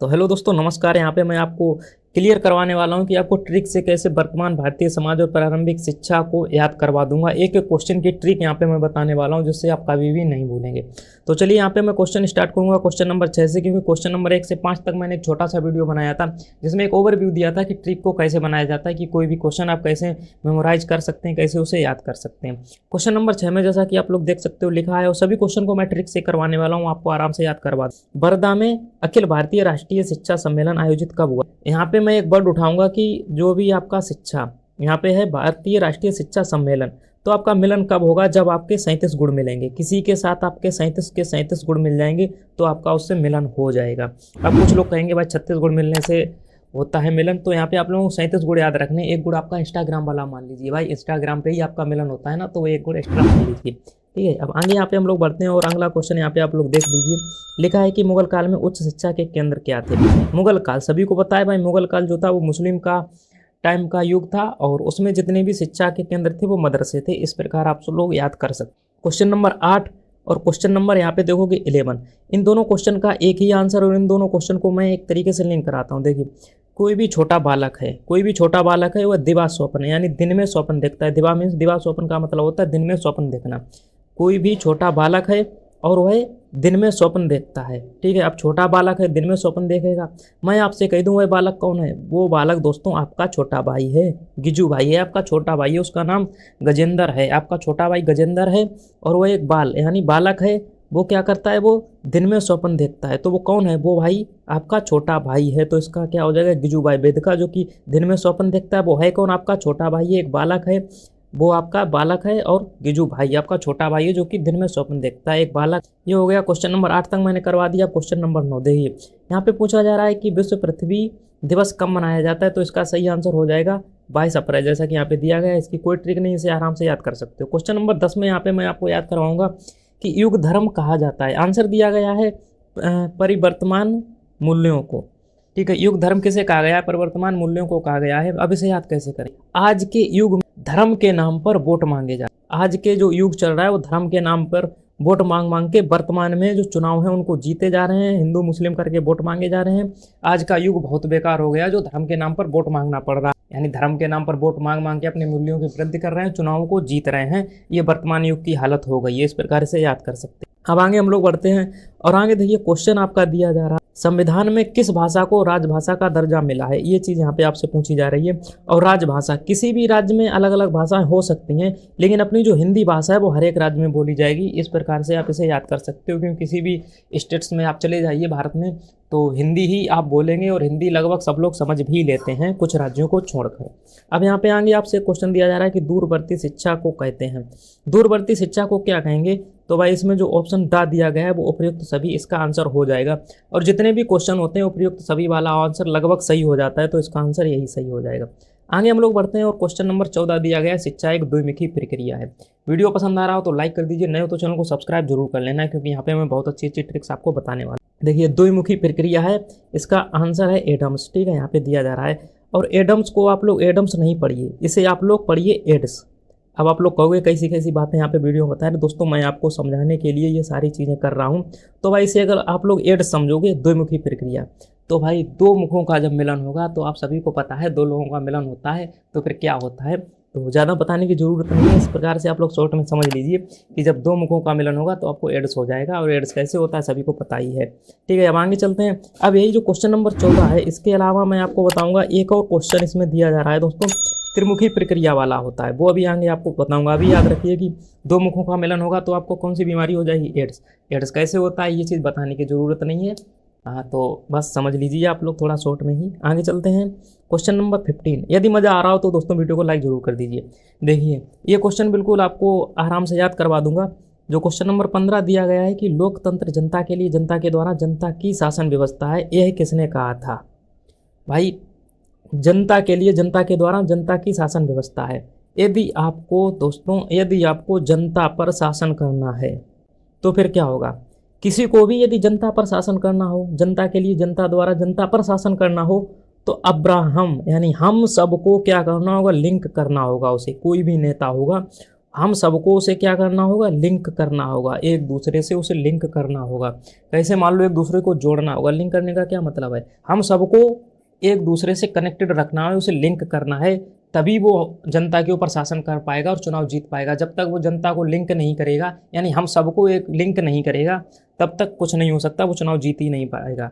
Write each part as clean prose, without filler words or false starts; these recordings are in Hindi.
तो हेलो दोस्तों, नमस्कार। यहाँ पे मैं आपको क्लियर करवाने वाला हूँ कि आपको ट्रिक से कैसे वर्तमान भारतीय समाज और प्रारंभिक शिक्षा को याद करवा दूंगा। एक एक क्वेश्चन की ट्रिक यहाँ पे मैं बताने वाला हूँ जिससे आप कभी भी नहीं भूलेंगे। तो चलिए यहाँ पे मैं क्वेश्चन स्टार्ट करूँगा क्वेश्चन नंबर 6 से, क्योंकि क्वेश्चन नंबर 1 से 5 तक मैंने एक छोटा सा वीडियो बनाया था जिसमें एक ओवरव्यू दिया था कि ट्रिक को कैसे बनाया जाता है, कि कोई भी क्वेश्चन आप कैसे मेमोराइज कर सकते हैं, कैसे उसे याद कर सकते हैं। क्वेश्चन नंबर 6 में जैसा कि आप लोग देख सकते हो लिखा है, और सभी क्वेश्चन को मैं ट्रिक से करवाने वाला हूँ, आपको आराम से याद करवा। वर्धा में अखिल भारतीय राष्ट्रीय शिक्षा सम्मेलन आयोजित कब हुआ? यहाँ पे मैं एक वर्ड उठाऊंगा कि जो भी आपका शिक्षा यहाँ पे है भारतीय राष्ट्रीय शिक्षा सम्मेलन, तो आपका मिलन कब होगा? जब आपके 37 गुण मिलेंगे, किसी के साथ आपके 37 के 37 गुण मिल जाएंगे तो आपका उससे मिलन हो जाएगा। अब कुछ लोग कहेंगे भाई 36 गुण मिलने से होता है मिलन, तो यहाँ पे आप लोगों को 37 गुण याद रखने। एक गुण आपका इंस्टाग्राम वाला मान लीजिए, भाई इंस्टाग्राम पे ही आपका मिलन होता है ना, तो वो एक गुण एक्स्ट्रा मान लीजिए। ठीक है, अब आगे यहाँ पे हम लोग बढ़ते हैं और अगला क्वेश्चन यहाँ पे आप लोग देख लीजिए। लिखा है कि मुगल काल में उच्च शिक्षा के केंद्र क्या थे? मुगल काल सभी को पता है भाई, मुगल काल जो था वो मुस्लिम का टाइम का युग था, और उसमें जितने भी शिक्षा के केंद्र थे वो मदरसे थे। इस प्रकार आप सब लोग याद कर सकते। क्वेश्चन नंबर 8 और क्वेश्चन नंबर यहाँ पे देखोगे 11, इन दोनों क्वेश्चन का एक ही आंसर, और इन दोनों क्वेश्चन को मैं एक तरीके से लिंक कराता हूँ। देखिए, कोई भी छोटा बालक है, कोई भी छोटा बालक है, वह दिवा स्वप्न यानी दिन में स्वप्न देखता है। दिवा मीन्स दिवा स्वप्न का मतलब होता है दिन में स्वप्न देखना। कोई भी छोटा बालक है और वह दिन में स्वप्न देखता है। ठीक है, अब छोटा बालक है, दिन में स्वप्न देखेगा। मैं आपसे कह दूं वह बालक कौन है? वो बालक दोस्तों आपका छोटा भाई है, गिजू भाई है, आपका छोटा भाई है, उसका नाम गजेंद्र है। आपका छोटा भाई गजेंद्र है और वह एक यानी बालक है। वो क्या करता है? वो दिन में स्वप्न देखता है। तो वो कौन है? वो भाई आपका छोटा भाई है। तो इसका क्या हो जाएगा? गिजू भाई बेदका, जो कि दिन में स्वप्न देखता है, वो है कौन? आपका छोटा भाई है, एक बालक है, वो आपका बालक है। और गिजू भाई आपका छोटा भाई है जो कि दिन में स्वप्न देखता है, एक बालक। ये हो गया क्वेश्चन नंबर 8 तक मैंने करवा दिया। क्वेश्चन नंबर 9 देखिए, यहाँ पे पूछा जा रहा है कि विश्व पृथ्वी दिवस कब मनाया जाता है? तो इसका सही आंसर हो जाएगा 22 अप्रैल, जैसा कि यहाँ पे दिया गया है। इसकी कोई ट्रिक नहीं, इसे आराम से याद कर सकते हो। क्वेश्चन नंबर 10 में यहाँ पे मैं आपको याद करवाऊंगा कि युग धर्म कहा जाता है। आंसर दिया गया है परिवर्तमान मूल्यों को। ठीक है, युग धर्म किसे कहा गया है? परिवर्तमान मूल्यों को कहा गया है। अब इसे याद कैसे करें? आज के युग में धर्म के नाम पर वोट मांगे जाते हैं। आज के जो युग चल रहा है वो धर्म के नाम पर वोट मांग मांग के वर्तमान में जो चुनाव है उनको जीते जा रहे हैं। हिंदू मुस्लिम करके वोट मांगे जा रहे हैं। आज का युग बहुत बेकार हो गया जो धर्म के नाम पर वोट मांगना पड़ रहा है, यानी धर्म के नाम पर वोट मांग मांग के अपने मूल्यों की वृद्धि कर रहे हैं, चुनावों को जीत रहे हैं। ये वर्तमान युग की हालत हो गई है। इस प्रकार से याद कर सकते हैं। अब आगे हम लोग बढ़ते हैं और आगे देखिए क्वेश्चन आपका दिया जा रहा है, संविधान में किस भाषा को राजभाषा का दर्जा मिला है? ये चीज़ यहाँ पे आपसे पूछी जा रही है। और राजभाषा, किसी भी राज्य में अलग अलग भाषाएं हो सकती हैं, लेकिन अपनी जो हिंदी भाषा है वो हर एक राज्य में बोली जाएगी। इस प्रकार से आप इसे याद कर सकते हो, क्योंकि किसी भी स्टेट्स में आप चले जाइए भारत में तो हिंदी ही आप बोलेंगे, और हिंदी लगभग सब लोग समझ भी लेते हैं कुछ राज्यों को छोड़कर। अब यहाँ पे आगे आपसे क्वेश्चन दिया जा रहा है कि दूरवर्ती शिक्षा को कहते हैं। दूरवर्ती शिक्षा को क्या कहेंगे? तो भाई इसमें जो ऑप्शन दा दिया गया है वो उपयुक्त सभी, इसका आंसर हो जाएगा। और जितने भी क्वेश्चन होते हैं उपयुक्त सभी वाला आंसर लगभग सही हो जाता है, तो इसका आंसर यही सही हो जाएगा। आगे हम लोग बढ़ते हैं और क्वेश्चन नंबर 14 दिया गया है, शिक्षा एक द्विमुखी प्रक्रिया है। वीडियो पसंद आ रहा हो तो लाइक कर दीजिए, नए हो तो चैनल को सब्सक्राइब जरूर कर लेना है, क्योंकि यहाँ पे मैं बहुत अच्छी अच्छी ट्रिक्स आपको बताने वाला हूँ। देखिए, द्विमुखी प्रक्रिया है, इसका आंसर है एडम्स। ठीक है, यहाँ पे दिया जा रहा है। और एडम्स को आप लोग एडम्स नहीं पढ़िए, इसे आप लोग पढ़िए एड्स। अब आप लोग कहोगे कैसी कैसी बातें यहाँ पे वीडियो बता रहे। दोस्तों मैं आपको समझाने के लिए ये सारी चीज़ें कर रहा हूँ। तो भाई इसे अगर आप लोग एड्स समझोगे, द्विमुखी प्रक्रिया, तो भाई दो मुखों का जब मिलन होगा, तो आप सभी को पता है दो लोगों का मिलन होता है तो फिर क्या होता है, तो ज़्यादा बताने की जरूरत नहीं है। इस प्रकार से आप लोग शॉर्ट में समझ लीजिए कि जब दो मुखों का मिलन होगा तो आपको एड्स हो जाएगा, और एड्स कैसे होता है सभी को पता ही है। ठीक है, अब आगे चलते हैं। अब यही जो क्वेश्चन नंबर 14 है, इसके अलावा मैं आपको बताऊंगा एक और क्वेश्चन इसमें दिया जा रहा है दोस्तों, त्रिमुखी प्रक्रिया वाला होता है, वो अभी आगे आपको बताऊंगा। अभी याद रखिए कि दो मुखों का मिलन होगा तो आपको कौन सी बीमारी हो जाएगी? एड्स। एड्स कैसे होता है ये चीज़ बताने की जरूरत नहीं है। हाँ, तो बस समझ लीजिए आप लोग थोड़ा शॉर्ट में ही। आगे चलते हैं क्वेश्चन नंबर 15। यदि मज़ा आ रहा हो तो दोस्तों वीडियो को लाइक जरूर कर दीजिए। देखिए, ये क्वेश्चन बिल्कुल आपको आराम से याद करवा दूंगा। जो क्वेश्चन नंबर 15 दिया गया है कि लोकतंत्र जनता के लिए, जनता के द्वारा, जनता की शासन व्यवस्था है, यह किसने कहा था? भाई जनता के लिए, जनता के द्वारा, जनता की शासन व्यवस्था है। यदि आपको दोस्तों, यदि आपको जनता पर शासन करना है तो फिर क्या होगा? किसी को भी यदि जनता पर शासन करना हो, जनता के लिए, जनता द्वारा, जनता पर शासन करना हो, तो अब्राहम यानी हम सबको क्या करना होगा? लिंक करना होगा उसे। कोई भी नेता होगा, हम सबको उसे क्या करना होगा, लिंक करना होगा, एक दूसरे से उसे लिंक करना होगा। कैसे, मान लो एक दूसरे को जोड़ना होगा। लिंक करने का क्या मतलब है, हम सबको एक दूसरे से कनेक्टेड रखना है, उसे लिंक करना है, तभी वो जनता के ऊपर शासन कर पाएगा और चुनाव जीत पाएगा। जब तक वो जनता को लिंक नहीं करेगा, यानी हम सबको एक लिंक नहीं करेगा, तब तक कुछ नहीं हो सकता, वो चुनाव जीत ही नहीं पाएगा।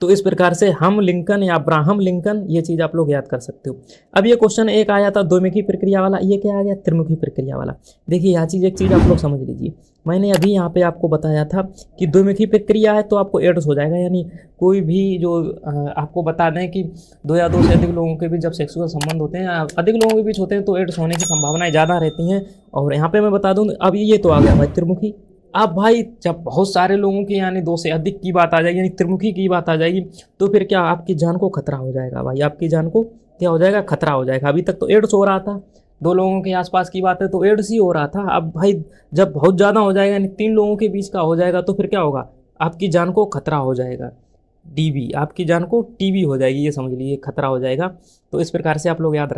तो इस प्रकार से हम लिंकन या अब्राहम लिंकन, ये चीज़ आप लोग याद कर सकते हो। अब ये क्वेश्चन एक आया था द्विमुखी प्रक्रिया वाला, ये क्या आ गया, त्रिमुखी प्रक्रिया वाला। देखिए यह चीज़, एक चीज़ आप लोग समझ लीजिए, मैंने अभी यहाँ पे आपको बताया था कि द्विमुखी प्रक्रिया है तो आपको एड्स हो जाएगा, यानी कोई भी जो आपको बता दें कि दो या दो से अधिक लोगों के बीच जब सेक्सुअल संबंध होते हैं, अधिक लोगों के बीच होते हैं, तो एड्स होने की संभावनाएं ज़्यादा रहती हैं। और यहाँ पे मैं बता दूँ, अब ये तो आ गया भाई त्रिमुखी। अब भाई जब बहुत सारे लोगों की, यानी दो से अधिक की बात आ जाएगी, यानी त्रिमुखी की बात आ जाएगी, तो फिर क्या आपकी जान को खतरा हो जाएगा भाई, आपकी जान को क्या हो जाएगा, खतरा हो जाएगा। अभी तक तो एड्स हो रहा था, दो लोगों के आसपास की बात है तो एड्स ही हो रहा था। अब भाई जब बहुत ज़्यादा हो जाएगा, यानी 3 लोगों के बीच का हो जाएगा, तो फिर क्या होगा, आपकी जान को खतरा हो जाएगा, डीबी, आपकी जान को टीबी हो जाएगी, ये समझ लीजिए, खतरा हो जाएगा। तो इस प्रकार से आप लोग याद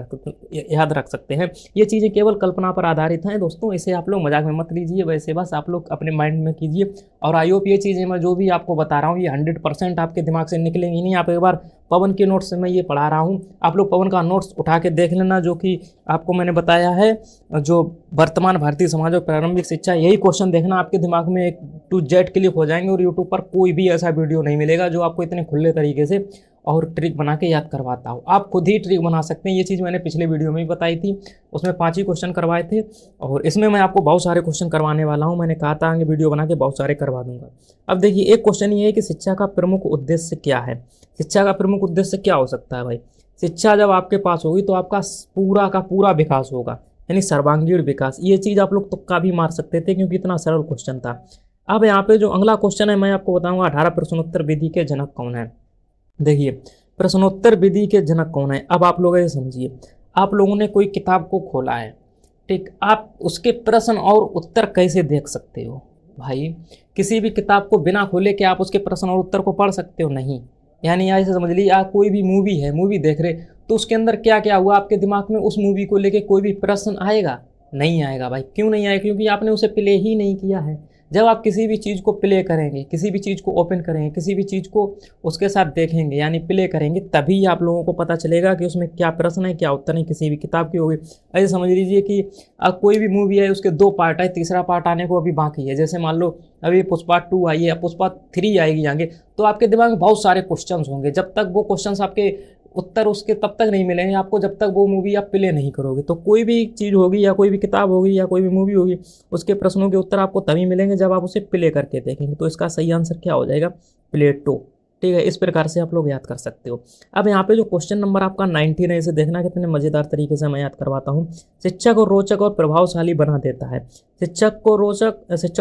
रख सकते हैं। ये चीज़ें केवल कल्पना पर आधारित हैं दोस्तों, इसे आप लोग मजाक में मत लीजिए, वैसे बस आप लोग अपने माइंड में कीजिए। और आई होप ये चीज़ें मैं जो भी आपको बता रहा हूँ, ये 100% आपके दिमाग से निकलेंगी नहीं। आप एक बार पवन के नोट्स से मैं ये पढ़ा रहा हूँ, आप लोग पवन का नोट्स उठा के देख लेना, जो कि आपको मैंने बताया है, जो वर्तमान भारतीय समाज और प्रारंभिक शिक्षा, यही क्वेश्चन देखना, आपके दिमाग में एक टू जेड क्लिक हो जाएंगे। और यूट्यूब पर कोई भी ऐसा वीडियो नहीं मिलेगा जो आपको इतने खुले तरीके से और ट्रिक बना के याद करवाता हो। आप खुद ही ट्रिक बना सकते हैं, ये चीज़ मैंने पिछले वीडियो में भी बताई थी, उसमें 5 ही क्वेश्चन करवाए थे, और इसमें मैं आपको बहुत सारे क्वेश्चन करवाने वाला हूँ। मैंने कहा था आगे वीडियो बना के बहुत सारे करवा दूंगा। अब देखिए, एक क्वेश्चन ये है कि शिक्षा का प्रमुख उद्देश्य क्या है। शिक्षा का प्रमुख उद्देश्य क्या हो सकता है भाई, शिक्षा जब आपके पास होगी तो आपका पूरा का पूरा विकास होगा, यानी सर्वांगीण विकास। ये चीज़ आप लोग तुक्का भी मार सकते थे, क्योंकि इतना सरल क्वेश्चन था। अब यहाँ पे जो अगला क्वेश्चन है, मैं आपको बताऊंगा 18 प्रश्नोत्तर विधि के जनक कौन है। देखिए, प्रश्नोत्तर विधि के जनक कौन है। अब आप लोग ये समझिए, आप लोगों ने कोई किताब को खोला है, ठीक, आप उसके प्रश्न और उत्तर कैसे देख सकते हो भाई। किसी भी किताब को बिना खोले के आप उसके प्रश्न और उत्तर को पढ़ सकते हो, नहीं। यानी ऐसे समझ लीजिए, आप कोई भी मूवी है, मूवी देख रहे, तो उसके अंदर क्या क्या हुआ, आपके दिमाग में उस मूवी को लेके कोई भी प्रश्न आएगा, नहीं आएगा भाई। क्यों नहीं आएगा, क्योंकि आपने उसे प्ले ही नहीं किया है। जब आप किसी भी चीज़ को प्ले करेंगे, किसी भी चीज़ को ओपन करेंगे, किसी भी चीज़ को उसके साथ देखेंगे, यानी प्ले करेंगे, तभी आप लोगों को पता चलेगा कि उसमें क्या प्रश्न है, क्या उत्तर है, किसी भी किताब की होगी। ऐसे समझ लीजिए कि अब कोई भी मूवी है, उसके 2 पार्ट है, तीसरा पार्ट आने को अभी बाकी है। जैसे मान लो अभी पुष्पा 2 आई है, पुष्पा 3 आएगी आगे, तो आपके दिमाग में बहुत सारे क्वेश्चंस होंगे। जब तक वो क्वेश्चंस आपके उत्तर उसके तब तक नहीं मिलेंगे आपको, जब तक वो मूवी आप प्ले नहीं करोगे। तो कोई भी चीज़ होगी, या कोई भी किताब होगी, या कोई भी मूवी होगी, उसके प्रश्नों के उत्तर आपको तभी मिलेंगे जब आप उसे प्ले करके देखेंगे। तो इसका सही आंसर क्या हो जाएगा, प्लेटो। ठीक है, इस प्रकार से आप लोग याद कर सकते हो। अब यहाँ पे जो क्वेश्चन नंबर आपका 19 है, इसे देखना कितने मज़ेदार तरीके से मैं याद करवाता हूँ। शिक्षक को रोचक और प्रभावशाली बना देता है। शिक्षण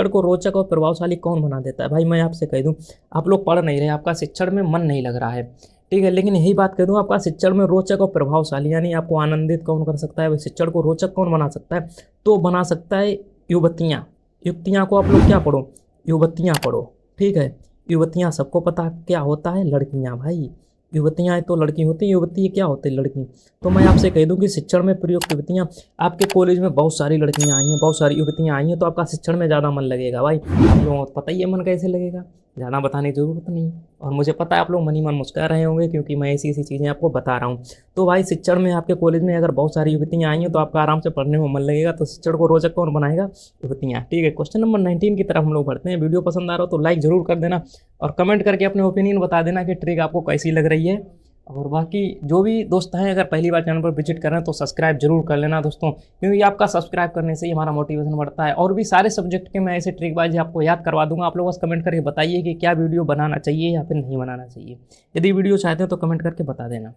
को रोचक और प्रभावशाली कौन बना देता है। भाई मैं आपसे कह दूँ, आप लोग पढ़ नहीं रहे, आपका शिक्षण में मन नहीं लग रहा है, ठीक है, लेकिन यही बात कह दूँ, आपका शिक्षण में रोचक और प्रभावशाली, यानी आपको आनंदित कौन कर सकता है, शिक्षण को रोचक कौन बना सकता है, तो बना सकता है युवतियाँ। युवतियाँ को आप लोग क्या पढ़ो, युवतियाँ पढ़ो, ठीक है। युवतियाँ सबको पता क्या होता है, लड़कियाँ भाई। युवतियाँ तो लड़की होती हैं, युवती क्या होती है, लड़की। तो मैं आपसे कह दूं कि शिक्षण में प्रयुक्त युवतियाँ, आपके कॉलेज में बहुत सारी लड़कियाँ आई हैं, बहुत सारी युवतियाँ आई हैं, तो आपका शिक्षण में ज़्यादा मन लगेगा भाई। आप लोगों को पता ही है मन कैसे लगेगा, ज़्यादा बताने की ज़रूरत नहीं। और मुझे पता है आप लोग मन ही मन मुस्कुरा रहे होंगे, क्योंकि मैं ऐसी ऐसी चीज़ें आपको बता रहा हूँ। तो भाई शिक्षण में आपके कॉलेज में अगर बहुत सारी युवतियाँ आई हैं, तो आपका आराम से पढ़ने में मन लगेगा। तो शिक्षण को रोचक कौन बनाएगा, युवतियाँ, ठीक है। क्वेश्चन नंबर 19 की तरफ हम लोग बढ़ते हैं। वीडियो पसंद आ रहा हो तो लाइक जरूर कर देना, और कमेंट करके अपने ओपिनियन बता देना कि ट्रिक आपको कैसी लग रही है। और बाकी जो भी दोस्त हैं, अगर पहली बार चैनल पर विजिट कर रहे हैं तो सब्सक्राइब जरूर कर लेना दोस्तों, क्योंकि आपका सब्सक्राइब करने से ही हमारा मोटिवेशन बढ़ता है। और भी सारे सब्जेक्ट के मैं ऐसे ट्रिक बाजी आपको याद करवा दूंगा। आप लोग बस कमेंट करके बताइए कि क्या वीडियो बनाना चाहिए या फिर नहीं बनाना चाहिए। यदि वीडियो चाहते हैं तो कमेंट करके बता देना।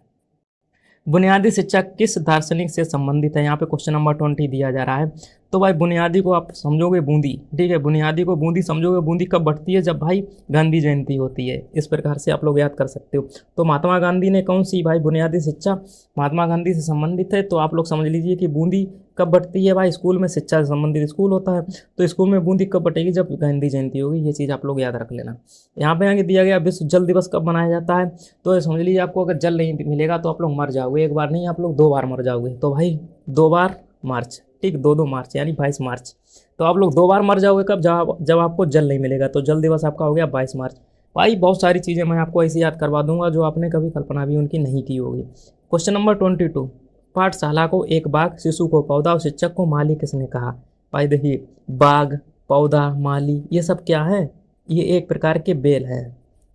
बुनियादी शिक्षा किस दार्शनिक से संबंधित है, यहाँ पे क्वेश्चन नंबर 20 दिया जा रहा है। तो भाई बुनियादी को आप समझोगे बूंदी, ठीक है, बुनियादी को बूंदी समझोगे। बूंदी कब बढ़ती है, जब भाई गांधी जयंती होती है। इस प्रकार से आप लोग याद कर सकते हो। तो महात्मा गांधी ने कौन सी भाई बुनियादी शिक्षा महात्मा गांधी से संबंधित है, तो आप लोग समझ लीजिए कि बूंदी कब बढ़ती है भाई, स्कूल में शिक्षा से संबंधित स्कूल होता है, तो स्कूल में बूंदी कब बटेगी, जब गांधी जयंती होगी। ये चीज़ आप लोग याद रख लेना। यहाँ पे आगे दिया गया विश्व जल दिवस कब मनाया जाता है, तो समझ लीजिए आपको अगर जल नहीं मिलेगा तो आप लोग मर जाओगे, एक बार नहीं आप लोग 2 बार मर जाओगे। तो भाई 2 बार मार्च, ठीक, 2 मार्च यानी 22 मार्च। तो आप लोग 2 बार मर जाओगे कब, जब आपको जल नहीं मिलेगा। तो जल दिवस आपका हो गया 22 मार्च। भाई बहुत सारी चीज़ें मैं आपको ऐसे याद करवा दूंगा जो आपने कभी कल्पना भी उनकी नहीं की होगी। क्वेश्चन नंबर 22, पाठशाला को एक बाग, शिशु को पौधा और शिक्षक को माली किसने कहा। भाई देखिए, बाग, पौधा, माली, ये सब क्या है, ये एक प्रकार के बेल है,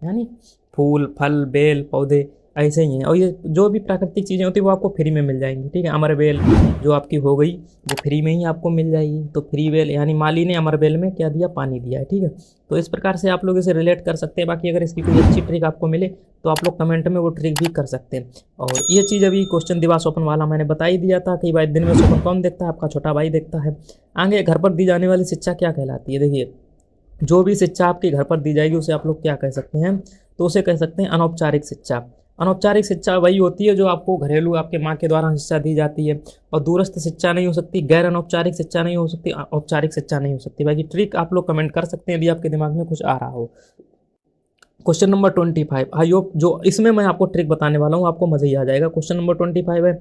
यानी फूल, फल, बेल, पौधे ऐसे ही हैं। और ये जो भी प्राकृतिक चीज़ें होती हैं वो आपको फ्री में मिल जाएंगी, ठीक है। अमर बेल जो आपकी हो गई वो फ्री में ही आपको मिल जाएगी। तो फ्री बेल यानी माली ने अमर बेल में क्या दिया, पानी दिया है, ठीक है। तो इस प्रकार से आप लोग इसे रिलेट कर सकते हैं। बाकी अगर इसकी कोई अच्छी ट्रिक आपको मिले तो आप लोग कमेंट में वो ट्रिक भी कर सकते हैं। और ये चीज़ अभी क्वेश्चन दिवा स्वप्न वाला मैंने बता ही दिया था कि भाई दिन में स्वप्न कौन देखता है, आपका छोटा भाई देखता है। आगे घर पर दी जाने वाली शिक्षा क्या कहलाती है। देखिए, जो भी शिक्षा आपके घर पर दी जाएगी उसे आप लोग क्या कह सकते हैं, तो उसे कह सकते हैं अनौपचारिक शिक्षा। अनौपचारिक शिक्षा वही होती है जो आपको घरेलू आपके माँ के द्वारा शिक्षा दी जाती है। और दूरस्थ शिक्षा नहीं हो सकती, गैर अनौपचारिक शिक्षा नहीं हो सकती, औपचारिक शिक्षा नहीं हो सकती। बाकी ट्रिक आप लोग कमेंट कर सकते हैं यदि आपके दिमाग में कुछ आ रहा हो। क्वेश्चन नंबर 25, आई होप जो इसमें मैं आपको ट्रिक बताने वाला हूँ आपको मज़ा ही आ जाएगा। क्वेश्चन नंबर 25 है,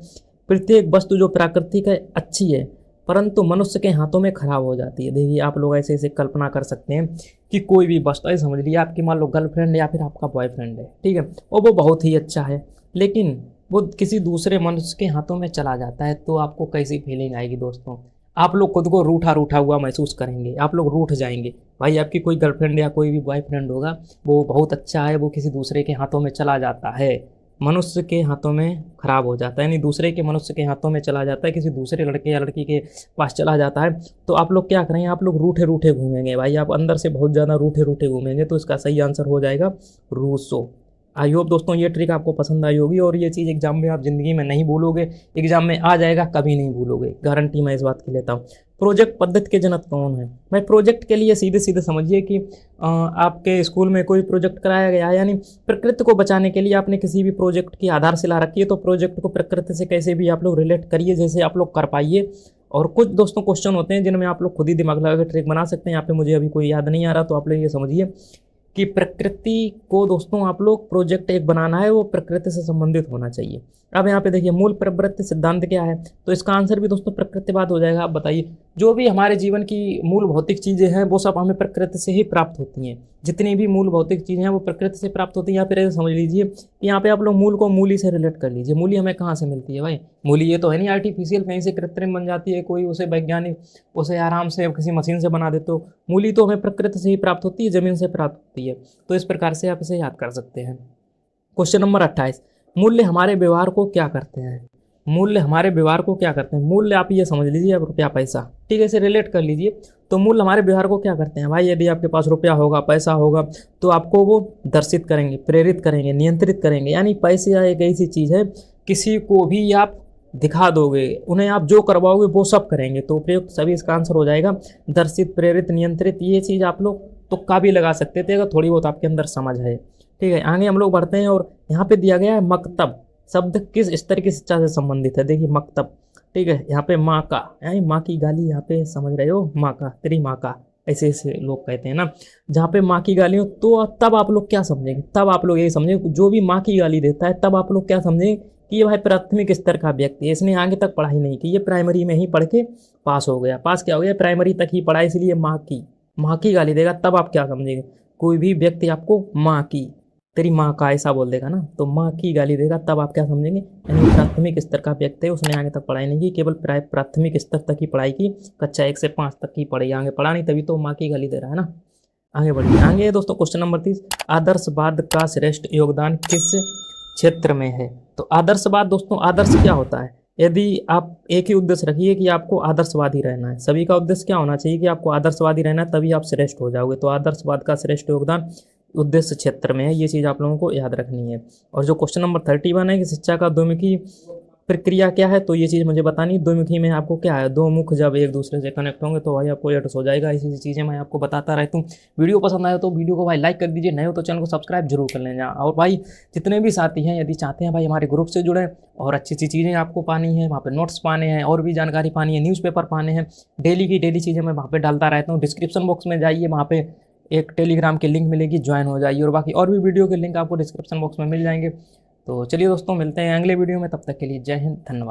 प्रत्येक वस्तु जो प्राकृतिक है अच्छी है परंतु मनुष्य के हाथों में खराब हो जाती है। देखिए, आप लोग ऐसे ऐसे कल्पना कर सकते हैं कि कोई भी वस्तु, ऐसे समझ लीजिए आपकी मान लो गर्लफ्रेंड या फिर आपका बॉयफ्रेंड है, ठीक है, और वो बहुत ही अच्छा है, लेकिन वो किसी दूसरे मनुष्य के हाथों में चला जाता है, तो आपको कैसी फीलिंग आएगी दोस्तों। आप लोग खुद को रूठा रूठा हुआ महसूस करेंगे, आप लोग रूठ जाएंगे। भाई आपकी कोई गर्लफ्रेंड या कोई भी बॉयफ्रेंड होगा, वो बहुत अच्छा है, वो किसी दूसरे के हाथों में चला जाता है, मनुष्य के हाथों में खराब हो जाता है, यानी दूसरे के मनुष्य के हाथों में चला जाता है, किसी दूसरे लड़के या लड़की के पास चला जाता है, तो आप लोग क्या करेंगे, आप लोग रूठे रूठे घूमेंगे। भाई आप अंदर से बहुत ज़्यादा रूठे रूठे घूमेंगे। तो इसका सही आंसर हो जाएगा रूसो। आई होप दोस्तों ये ट्रिक आपको पसंद आई होगी और ये चीज़ एग्जाम में आप ज़िंदगी में नहीं भूलोगे, एग्जाम में आ जाएगा, कभी नहीं भूलोगे, गारंटी मैं इस बात की लेता हूँ। प्रोजेक्ट पद्धति के जनक कौन है। मैं प्रोजेक्ट के लिए सीधे सीधे समझिए कि आपके स्कूल में कोई प्रोजेक्ट कराया गया है, यानी प्रकृति को बचाने के लिए आपने किसी भी प्रोजेक्ट की आधारशिला रखी है, तो प्रोजेक्ट को प्रकृति से कैसे भी आप लोग रिलेट करिए, जैसे आप लोग कर पाइए। और कुछ दोस्तों क्वेश्चन होते हैं जिनमें आप लोग खुद ही दिमाग लगा के ट्रिक बना सकते हैं। यहाँ पे मुझे अभी कोई याद नहीं आ रहा, तो आप लोग ये समझिए कि प्रकृति को दोस्तों आप लोग प्रोजेक्ट एक बनाना है, वो प्रकृति से संबंधित होना चाहिए। अब यहाँ पे देखिए, मूल प्रवृत्ति सिद्धांत क्या है, तो इसका आंसर भी दोस्तों प्रकृतिवाद हो जाएगा। आप बताइए, जो भी हमारे जीवन की मूल भौतिक चीज़ें हैं वो सब हमें प्रकृति से ही प्राप्त होती हैं। जितनी भी मूल भौतिक चीज़ें हैं वो प्रकृति से प्राप्त होती हैं। या फिर ऐसे समझ लीजिए कि यहाँ पे आप लोग मूल को मूली से रिलेट कर लीजिए। मूली हमें कहाँ से मिलती है भाई, मूली ये तो है नहीं आर्टिफिशियल, कहीं से कृत्रिम बन जाती है, कोई उसे वैज्ञानिक उसे आराम से किसी मशीन से बना दे। तो मूली तो हमें प्रकृति से ही प्राप्त होती है, ज़मीन से प्राप्त होती है। तो इस प्रकार से आप इसे याद कर सकते हैं। क्वेश्चन नंबर 28, मूल्य हमारे व्यवहार को क्या करते हैं। मूल्य हमारे व्यवहार को क्या करते हैं। मूल्य आप ये समझ लीजिए, अब रुपया पैसा, ठीक है, इसे रिलेट कर लीजिए। तो मूल्य हमारे व्यवहार को क्या करते हैं भाई, यदि आपके पास रुपया होगा, पैसा होगा, तो आपको वो दर्शित करेंगे, प्रेरित करेंगे, नियंत्रित करेंगे। यानी पैसे एक ऐसी चीज़ है, किसी को भी आप दिखा दोगे, उन्हें आप जो करवाओगे वो सब करेंगे। तो उपयुक्त सभी इसका आंसर हो जाएगा दर्शित, प्रेरित, नियंत्रित। ये चीज़ आप लोग तुक्का भी लगा सकते थे अगर थोड़ी बहुत आपके अंदर समझ है, ठीक है। आगे हम लोग बढ़ते हैं और यहाँ पे दिया गया है मकतब शब्द किस स्तर की शिक्षा से संबंधित है। देखिए मकतब, ठीक है, यहाँ पे माँ का, यानी माँ की गाली, यहाँ पे समझ रहे हो, माँ का, तेरी माँ का, ऐसे ऐसे लोग कहते हैं ना, जहाँ पे माँ की गाली हो, तो तब आप लोग क्या समझेंगे, तब आप लोग यही समझेंगे, जो भी माँ की गाली देता है तब आप लोग क्या समझेंगे कि ये भाई प्राथमिक स्तर का व्यक्ति है, इसने आगे तक पढ़ाई नहीं की, ये प्राइमरी में ही पढ़ के पास हो गया। पास क्या हो गया, प्राइमरी तक ही पढ़ा, इसलिए माँ की गाली देगा, तब आप क्या समझेंगे, कोई भी व्यक्ति आपको माँ की, तेरी माँ का ऐसा बोल देगा ना, तो माँ की गाली देगा, तब आप क्या समझेंगे, यानी प्राथमिक स्तर का व्यक्ति है, उसने आगे तक पढ़ाई नहीं की, केवल प्राथमिक स्तर तक ही पढ़ाई की, कक्षा 1 से 5 तक ही पढ़ी, आगे पढ़ा नहीं, तभी तो माँ की गाली दे रहा है ना। आगे बढ़िए, आगे दोस्तों क्वेश्चन नंबर 30, आदर्शवाद का श्रेष्ठ योगदान किस क्षेत्र में है। तो आदर्शवाद दोस्तों, आदर्श क्या होता है, यदि आप एक ही उद्देश्य रखिए कि आपको आदर्शवादी रहना है, सभी का उद्देश्य क्या होना चाहिए कि आपको आदर्शवादी रहना है, तभी आप श्रेष्ठ हो जाओगे। तो आदर्शवाद का श्रेष्ठ योगदान उद्देश्य क्षेत्र में है, ये चीज़ आप लोगों को याद रखनी है। और जो क्वेश्चन नंबर 31 है कि शिक्षा का द्विमुखी प्रक्रिया क्या है, तो ये चीज़ मुझे बतानी, द्विमुखी में आपको क्या है, दो मुख जब एक दूसरे से कनेक्ट होंगे तो भाई आपको एड्स हो जाएगा। ऐसी चीज़ें मैं आपको बताता रहता हूँ। वीडियो पसंद आए तो वीडियो को भाई लाइक कर दीजिए, नए हो तो चैनल को सब्सक्राइब जरूर कर लेना। और भाई जितने भी साथी हैं यदि चाहते हैं भाई हमारे ग्रुप से जुड़े और अच्छी अच्छी चीज़ें आपको पानी है, वहाँ पर नोट्स पाने हैं और भी जानकारी पानी है, न्यूज़पेपर पाने हैं, डेली की डेली चीज़ें मैं वहाँ पर डालता रहता हूँ। डिस्क्रिप्शन बॉक्स में जाइए, वहाँ पर एक टेलीग्राम की लिंक मिलेगी, ज्वाइन हो जाइए, और बाकी और भी वीडियो के लिंक आपको डिस्क्रिप्शन बॉक्स में मिल जाएंगे। तो चलिए दोस्तों, मिलते हैं अगले वीडियो में, तब तक के लिए जय हिंद, धन्यवाद।